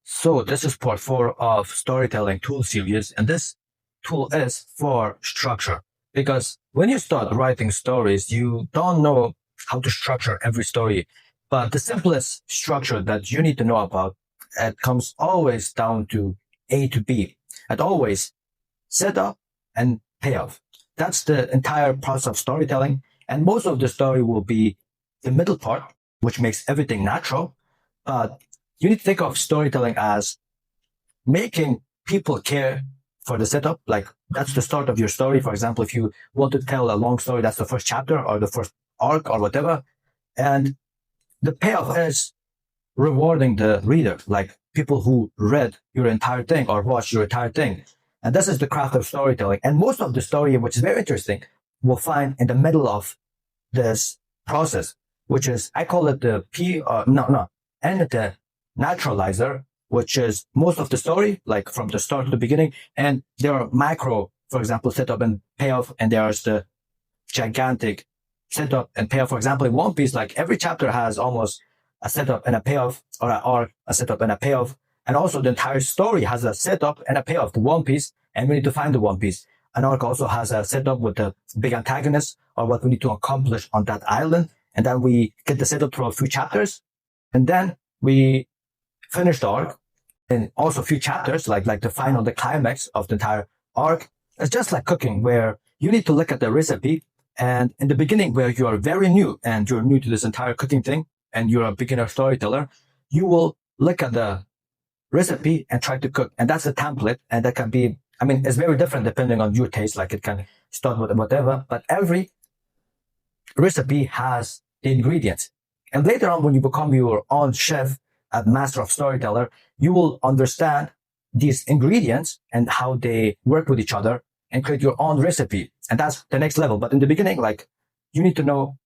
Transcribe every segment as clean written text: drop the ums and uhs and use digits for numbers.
So this is part 4 of storytelling tool series, and this tool is for structure. Because when you start writing stories, you don't know how to structure every story. But the simplest structure that you need to know about, it comes always down to A to B. And always set up and payoff. That's the entire process of storytelling. And most of the story will be the middle part, which makes everything natural. But you need to think of storytelling as making people care for the setup. Like that's the start of your story. For example, if you want to tell a long story, that's the first chapter or the first arc or whatever. And the payoff is rewarding the reader, like people who read your entire thing or watched your entire thing. And this is the craft of storytelling. And most of the story, which is very interesting, we'll find in the middle of this process, which is, I call it the and the naturalizer, which is most of the story, like from the start to the beginning. And there are macro, for example, setup and payoff. And there's the gigantic setup and payoff. For example, in One Piece, like every chapter has almost a setup and a payoff, or an arc, a setup and a payoff. And also the entire story has a setup and a payoff, the One Piece, and we need to find the One Piece. An arc also has a setup with the big antagonist or what we need to accomplish on that island. And then we get the setup through a few chapters. And then we finish the arc and also a few chapters, like the final, the climax of the entire arc. It's just like cooking, where you need to look at the recipe. And in the beginning, where you are very new and you're new to this entire cooking thing and you're a beginner storyteller, you will look at the recipe and try to cook. And that's a template. And that can be, I mean, it's very different depending on your taste. Like it can start with whatever, but every recipe has the ingredients. And later on, when you become your own chef, a master of storyteller, you will understand these ingredients and how they work with each other and create your own recipe. And that's the next level. But in the beginning, like you need to know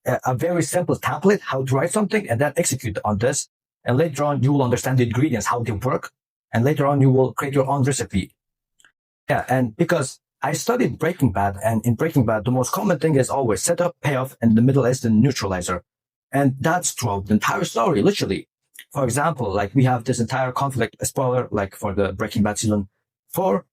a very simple template, how to write something and then execute on this. And later on, you will understand the ingredients, how they work. And later on, you will create your own recipe. Yeah. And because I studied Breaking Bad, and in Breaking Bad, the most common thing is always setup, payoff, and the middle is the neutralizer. And that's throughout the entire story, literally. For example, like we have this entire conflict, a spoiler, like for the Breaking Bad season 4,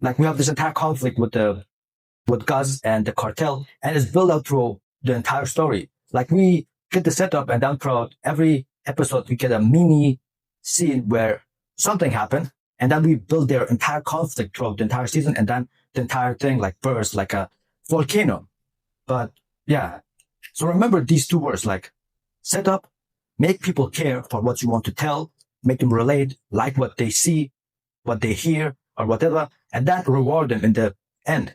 like we have this entire conflict with Gus and the cartel, and it's built out through the entire story. Like we get the setup, and then throughout every episode, we get a mini scene where something happened, and then we build their entire conflict throughout the entire season, and then the entire thing like bursts like a volcano. But yeah, so remember these two words, like setup, make people care for what you want to tell, make them relate, like what they see, what they hear, or whatever, and then reward them in the end.